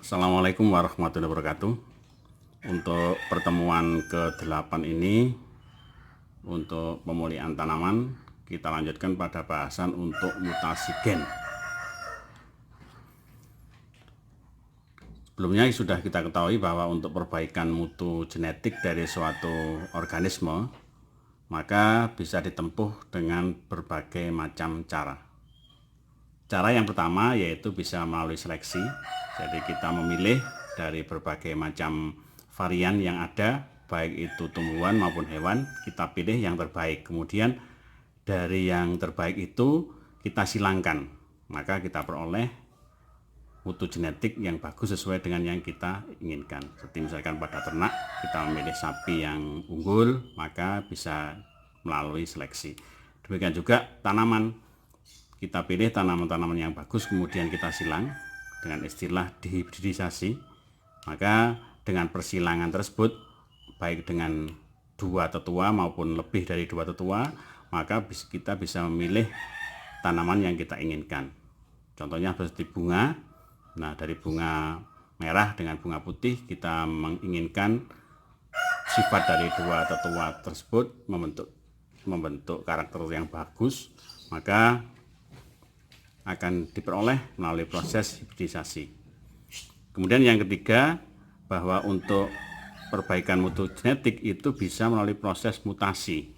Assalamualaikum warahmatullahi wabarakatuh. Untuk pertemuan ke-8 ini, untuk pemulihan tanaman, kita lanjutkan pada bahasan untuk mutasi gen. Sebelumnya sudah kita ketahui bahwa untuk perbaikan mutu genetik dari suatu organisme, maka bisa ditempuh dengan berbagai macam cara. Cara yang pertama yaitu bisa melalui seleksi. Jadi kita memilih dari berbagai macam varian yang ada, baik itu tumbuhan maupun hewan, kita pilih yang terbaik. Kemudian dari yang terbaik itu kita silangkan, maka kita peroleh mutu genetik yang bagus sesuai dengan yang kita inginkan. Seperti misalkan pada ternak, kita memilih sapi yang unggul, maka bisa melalui seleksi. Demikian juga tanaman. Kita pilih tanaman-tanaman yang bagus, kemudian kita silang dengan istilah dihibridisasi. Maka dengan persilangan tersebut, baik dengan 2 tetua maupun lebih dari 2 tetua, maka kita bisa memilih tanaman yang kita inginkan. Contohnya seperti bunga. Nah, dari bunga merah dengan bunga putih, kita menginginkan sifat dari 2 tetua tersebut membentuk karakter yang bagus, maka akan diperoleh melalui proses hibridisasi. Kemudian yang ketiga, bahwa untuk perbaikan mutu genetik itu bisa melalui proses mutasi.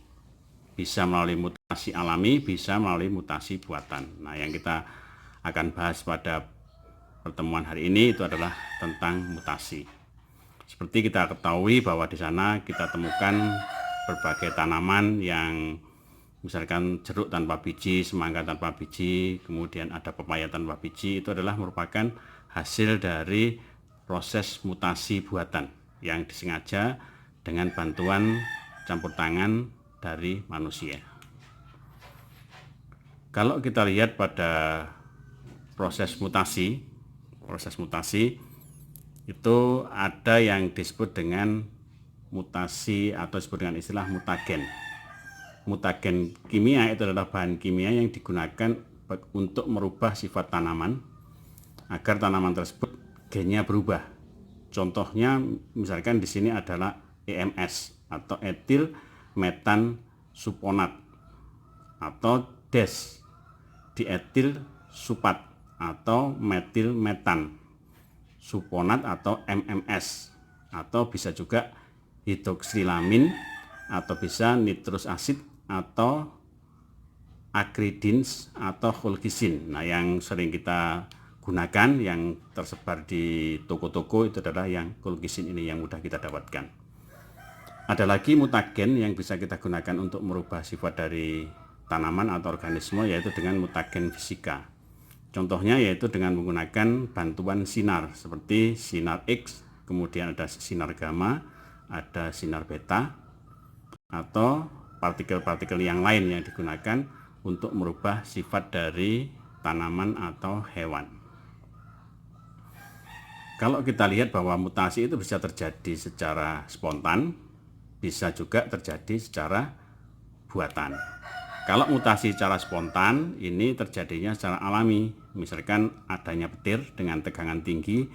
Bisa melalui mutasi alami, bisa melalui mutasi buatan. Nah, yang kita akan bahas pada pertemuan hari ini itu adalah tentang mutasi. Seperti kita ketahui bahwa di sana kita temukan berbagai tanaman yang misalkan jeruk tanpa biji, semangka tanpa biji, kemudian ada pepaya tanpa biji, itu adalah merupakan hasil dari proses mutasi buatan yang disengaja dengan bantuan campur tangan dari manusia. Kalau kita lihat pada proses mutasi itu ada yang disebut dengan mutasi atau disebut dengan istilah mutagen. Mutagen kimia itu adalah bahan kimia yang digunakan untuk merubah sifat tanaman agar tanaman tersebut gennya berubah. Contohnya misalkan di sini adalah EMS atau etil metan suponat atau DES, dietil supat atau metil metan suponat atau MMS, atau bisa juga hidroksilamin atau bisa nitrus asid atau akridins atau holgisin. Nah, yang sering kita gunakan yang tersebar di toko-toko itu adalah yang holgisin ini yang mudah kita dapatkan. Ada lagi mutagen yang bisa kita gunakan untuk merubah sifat dari tanaman atau organisme, yaitu dengan mutagen fisika. Contohnya yaitu dengan menggunakan bantuan sinar seperti sinar X, kemudian ada sinar gamma, ada sinar beta, atau partikel-partikel yang lain yang digunakan untuk merubah sifat dari tanaman atau hewan. Kalau kita lihat bahwa mutasi itu bisa terjadi secara spontan, bisa juga terjadi secara buatan. Kalau mutasi secara spontan ini terjadinya secara alami, misalkan adanya petir dengan tegangan tinggi,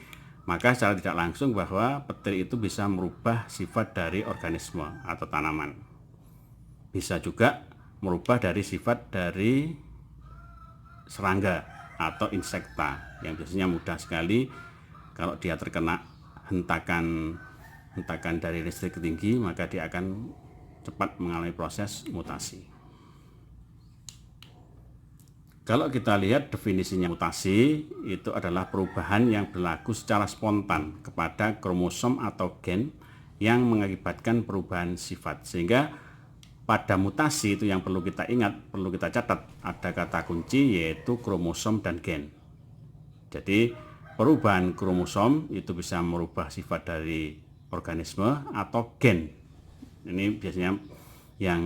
maka secara tidak langsung bahwa petir itu bisa merubah sifat dari organisme atau tanaman. Bisa juga merubah dari sifat dari serangga atau insekta yang biasanya mudah sekali kalau dia terkena hentakan dari listrik tinggi, maka dia akan cepat mengalami proses mutasi. Kalau kita lihat definisinya, mutasi itu adalah perubahan yang berlaku secara spontan kepada kromosom atau gen yang mengakibatkan perubahan sifat. Sehingga pada mutasi itu yang perlu kita ingat, perlu kita catat, ada kata kunci yaitu kromosom dan gen. Jadi perubahan kromosom itu bisa merubah sifat dari organisme atau gen. Ini biasanya yang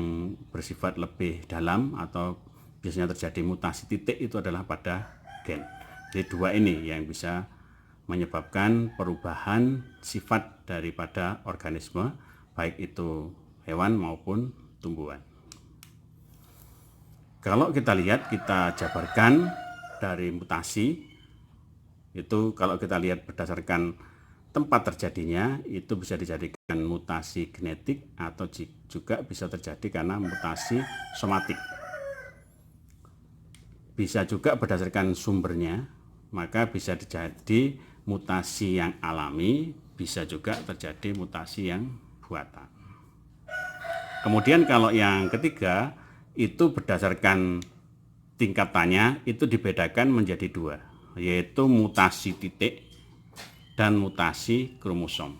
bersifat lebih dalam atau biasanya terjadi mutasi titik itu adalah pada gen. Jadi dua ini yang bisa menyebabkan perubahan sifat daripada organisme, baik itu hewan maupun tumbuhan. Kalau kita lihat, kita jabarkan dari mutasi Itu kalau kita lihat berdasarkan tempat terjadinya, itu bisa dijadikan mutasi genetik atau juga bisa terjadi karena mutasi somatik. Bisa juga berdasarkan sumbernya, maka bisa terjadi mutasi yang alami, bisa juga terjadi mutasi yang buatan. Kemudian kalau yang ketiga, itu berdasarkan tingkatannya itu dibedakan menjadi dua, yaitu mutasi titik dan mutasi kromosom.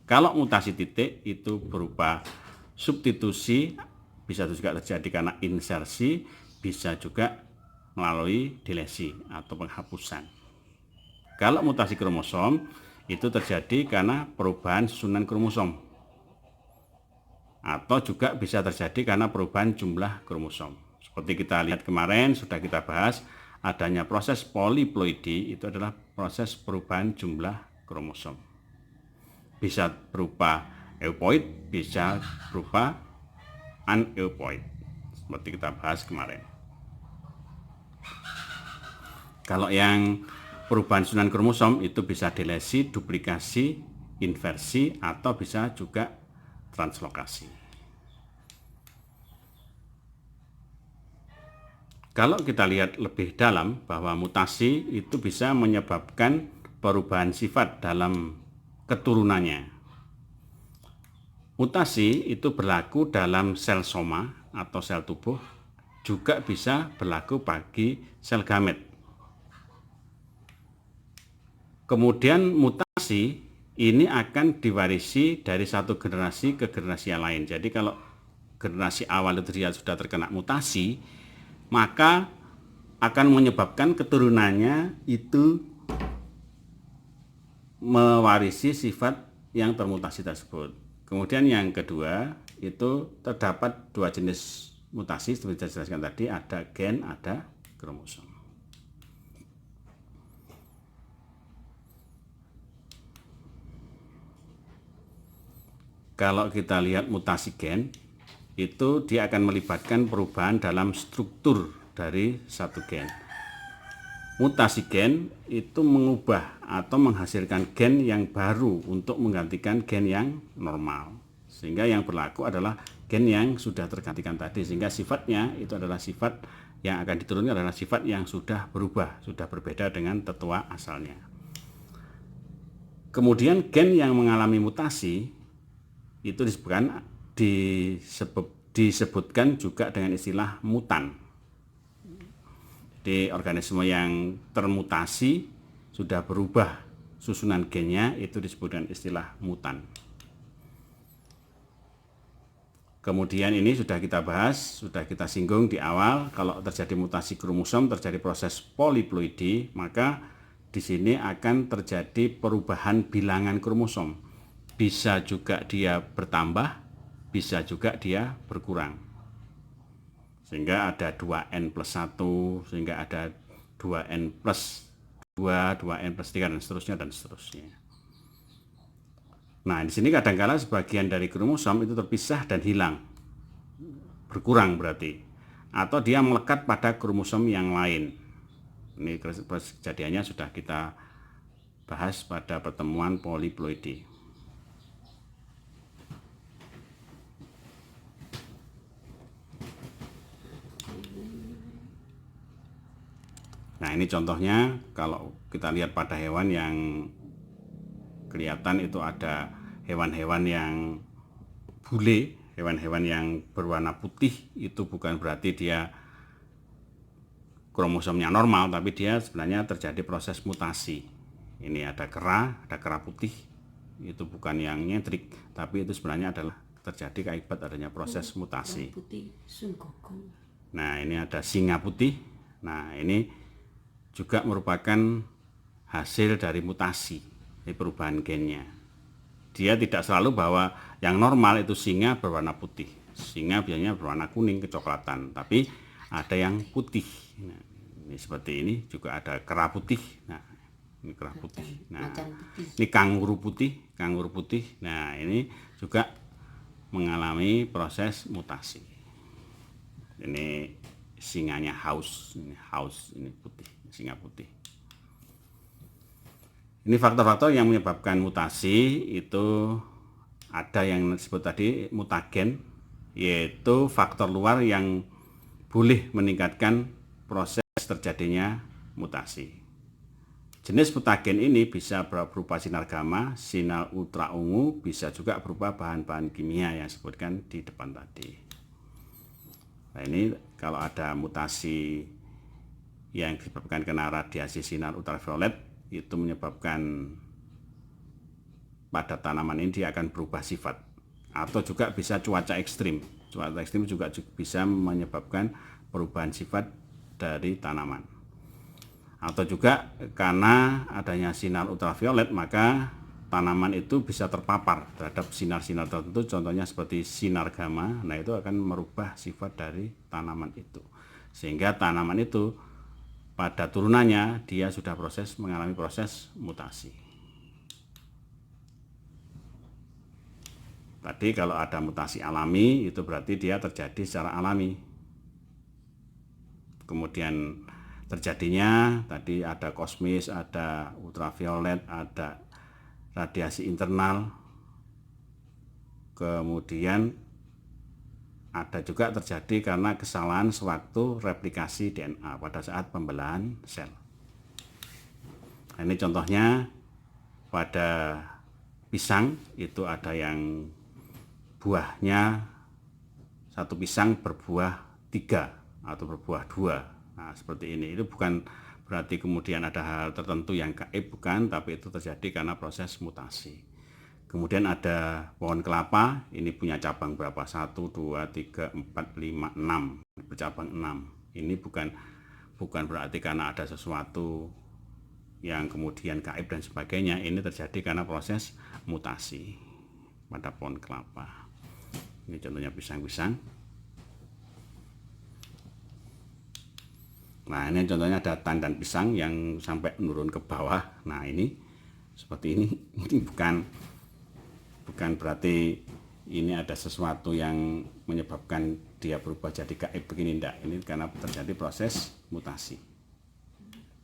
Kalau mutasi titik itu berupa substitusi, bisa juga terjadi karena insersi, bisa juga melalui delesi atau penghapusan. Kalau mutasi kromosom itu terjadi karena perubahan susunan kromosom, atau juga bisa terjadi karena perubahan jumlah kromosom. Seperti kita lihat kemarin sudah kita bahas, adanya proses poliploidi itu adalah proses perubahan jumlah kromosom. Bisa berupa eupoid, bisa berupa aneuploid, seperti kita bahas kemarin. Kalau yang perubahan susunan kromosom itu bisa delesi, duplikasi, inversi, atau bisa juga translokasi. Kalau kita lihat lebih dalam bahwa mutasi itu bisa menyebabkan perubahan sifat dalam keturunannya. Mutasi itu berlaku dalam sel soma atau sel tubuh, juga bisa berlaku bagi sel gamet. Kemudian mutasi ini akan diwarisi dari satu generasi ke generasi yang lain. Jadi kalau generasi awal itu dia sudah terkena mutasi, maka akan menyebabkan keturunannya itu mewarisi sifat yang termutasi tersebut. Kemudian yang kedua itu terdapat dua jenis mutasi seperti saya jelaskan tadi, ada gen, ada kromosom. Kalau kita lihat mutasi gen, itu dia akan melibatkan perubahan dalam struktur dari satu gen. Mutasi gen itu mengubah atau menghasilkan gen yang baru untuk menggantikan gen yang normal. Sehingga yang berlaku adalah gen yang sudah tergantikan tadi, sehingga sifatnya itu adalah sifat yang akan diturunkan adalah sifat yang sudah berubah, sudah berbeda dengan tetua asalnya. Kemudian gen yang mengalami mutasi itu disebutkan juga dengan istilah mutan. Jadi organisme yang termutasi sudah berubah susunan gennya itu disebutkan istilah mutan. Kemudian ini sudah kita bahas, sudah kita singgung di awal, kalau terjadi mutasi kromosom, terjadi proses poliploidi, maka di sini akan terjadi perubahan bilangan kromosom. Bisa juga dia bertambah, bisa juga dia berkurang. Sehingga ada 2n+1, sehingga ada 2n+2, 2n+3 dan seterusnya. Nah, di sini kadang-kala sebagian dari kromosom itu terpisah dan hilang, berkurang berarti, atau dia melekat pada kromosom yang lain. Ini kejadiannya sudah kita bahas pada pertemuan poliploidi. Nah, ini contohnya kalau kita lihat pada hewan yang kelihatan itu ada hewan-hewan yang bule, hewan-hewan yang berwarna putih, itu bukan berarti dia kromosomnya normal, tapi dia sebenarnya terjadi proses mutasi. Ini ada kera putih, itu bukan yang nyentrik, tapi itu sebenarnya adalah terjadi akibat adanya proses mutasi. Nah, ini ada singa putih. Nah, ini juga merupakan hasil dari mutasi, dari perubahan gennya. Dia tidak selalu bahwa yang normal itu singa berwarna putih. Singa biasanya berwarna kuning kecoklatan, tapi ada yang putih. Nah, ini seperti ini juga ada kera putih. Nah, ini kera putih. Nah, ini kanguru putih. Nah, ini juga mengalami proses mutasi. Ini singanya haus, ini putih, singa putih. Ini faktor-faktor yang menyebabkan mutasi itu ada yang disebut tadi mutagen, yaitu faktor luar yang boleh meningkatkan proses terjadinya mutasi. Jenis mutagen ini bisa berupa sinar gamma, sinar ultraungu, bisa juga berupa bahan-bahan kimia yang disebutkan di depan tadi. Nah, ini kalau ada mutasi yang disebabkan karena radiasi sinar ultraviolet, itu menyebabkan pada tanaman ini dia akan berubah sifat, atau juga bisa cuaca ekstrim. Cuaca ekstrim juga bisa menyebabkan perubahan sifat dari tanaman. Atau juga karena adanya sinar ultraviolet, maka tanaman itu bisa terpapar terhadap sinar-sinar tertentu, contohnya seperti sinar gamma. Nah, itu akan merubah sifat dari tanaman itu, sehingga tanaman itu pada turunannya dia sudah mengalami proses mutasi. Tadi kalau ada mutasi alami itu berarti dia terjadi secara alami. Kemudian terjadinya tadi ada kosmis, ada ultraviolet, ada radiasi internal. Kemudian ada juga terjadi karena kesalahan sewaktu replikasi DNA pada saat pembelahan sel. Nah, ini contohnya pada pisang itu ada yang buahnya satu pisang berbuah 3 atau berbuah 2. Nah, seperti ini. Itu bukan berarti kemudian ada hal tertentu yang gaib, bukan, tapi itu terjadi karena proses mutasi. Kemudian ada pohon kelapa, ini punya cabang berapa? 1, 2, 3, 4, 5, 6. Bercabang 6. Ini bukan berarti karena ada sesuatu yang kemudian gaib dan sebagainya. Ini terjadi karena proses mutasi pada pohon kelapa. Ini contohnya pisang-pisang. Nah, ini contohnya ada tandan pisang yang sampai menurun ke bawah. Nah, ini seperti ini. Ini bukan berarti ini ada sesuatu yang menyebabkan dia berubah jadi gaib begini, enggak. Ini karena terjadi proses mutasi.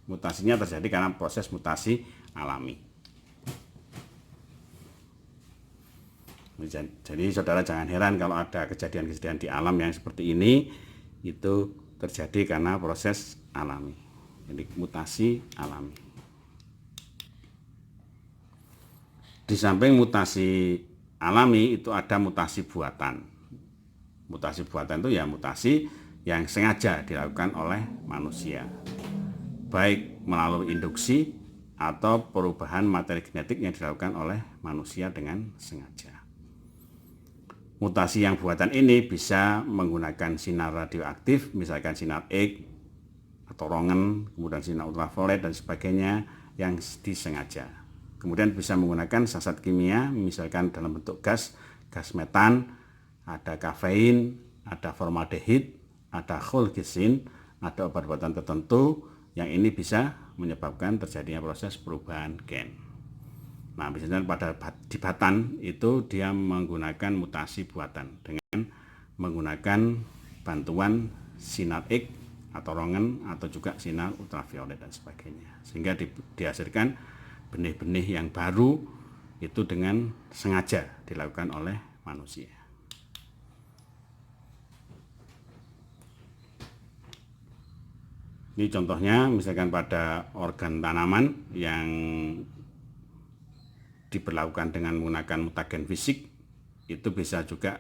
Mutasinya terjadi karena proses mutasi alami. Jadi saudara jangan heran kalau ada kejadian-kejadian di alam yang seperti ini, itu terjadi karena proses alami. Jadi mutasi alami. Di samping mutasi alami itu ada mutasi buatan. Mutasi buatan itu ya mutasi yang sengaja dilakukan oleh manusia, baik melalui induksi atau perubahan materi genetik yang dilakukan oleh manusia dengan sengaja. Mutasi yang buatan ini bisa menggunakan sinar radioaktif, misalkan sinar X atau Röntgen, kemudian sinar ultraviolet dan sebagainya yang disengaja. Kemudian bisa menggunakan zat kimia, misalkan dalam bentuk gas metan, ada kafein, ada formaldehid, ada cholgizin, ada obat-obatan tertentu yang ini bisa menyebabkan terjadinya proses perubahan gen. Nah, misalnya di batan itu dia menggunakan mutasi buatan dengan menggunakan bantuan sinar X atau Röntgen atau juga sinar ultraviolet dan sebagainya, sehingga dihasilkan benih-benih yang baru itu dengan sengaja dilakukan oleh manusia. Ini contohnya misalkan pada organ tanaman yang diberlakukan dengan menggunakan mutagen fisik, itu bisa juga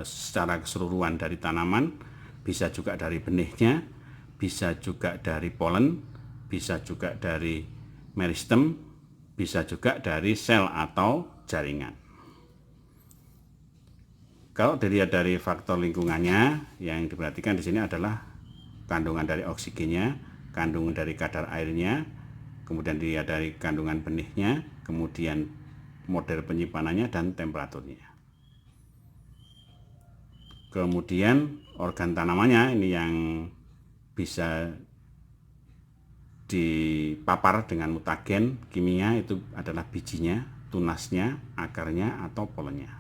secara keseluruhan dari tanaman, bisa juga dari benihnya, bisa juga dari polen, bisa juga dari meristem, bisa juga dari sel atau jaringan. Kalau dilihat dari faktor lingkungannya, yang diperhatikan di sini adalah kandungan dari oksigennya, kandungan dari kadar airnya, kemudian dilihat dari kandungan benihnya, kemudian model penyimpanannya dan temperaturnya. Kemudian organ tanamannya ini yang bisa dipapar dengan mutagen kimia, itu adalah bijinya, tunasnya, akarnya, atau polennya.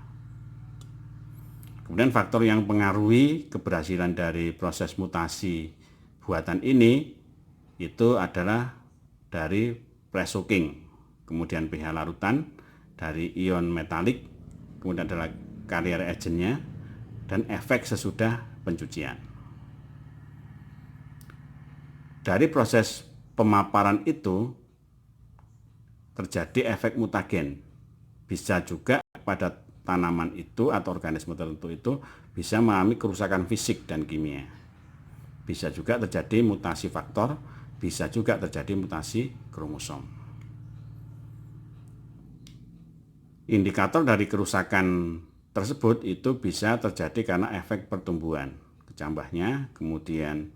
Kemudian faktor yang mempengaruhi keberhasilan dari proses mutasi buatan ini itu adalah dari pressure cooking. kemudian pH larutan dari ion metalik, kemudian adalah carrier agentnya, dan efek sesudah pencucian. Dari proses pemaparan itu terjadi efek mutagen. Bisa juga pada tanaman itu atau organisme tertentu itu bisa mengalami kerusakan fisik dan kimia. Bisa juga terjadi mutasi faktor, bisa juga terjadi mutasi kromosom. Indikator dari kerusakan tersebut itu bisa terjadi karena efek pertumbuhan, kecambahnya, kemudian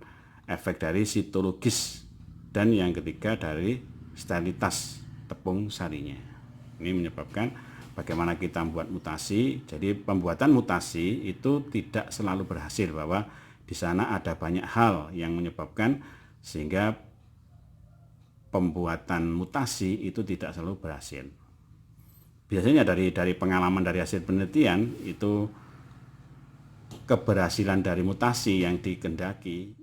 efek dari sitologis, dan yang ketiga dari sterilitas tepung sarinya. Ini menyebabkan bagaimana kita membuat mutasi. Jadi pembuatan mutasi itu tidak selalu berhasil, bahwa di sana ada banyak hal yang menyebabkan sehingga pembuatan mutasi itu tidak selalu berhasil. Biasanya dari pengalaman dari hasil penelitian itu keberhasilan dari mutasi yang dikehendaki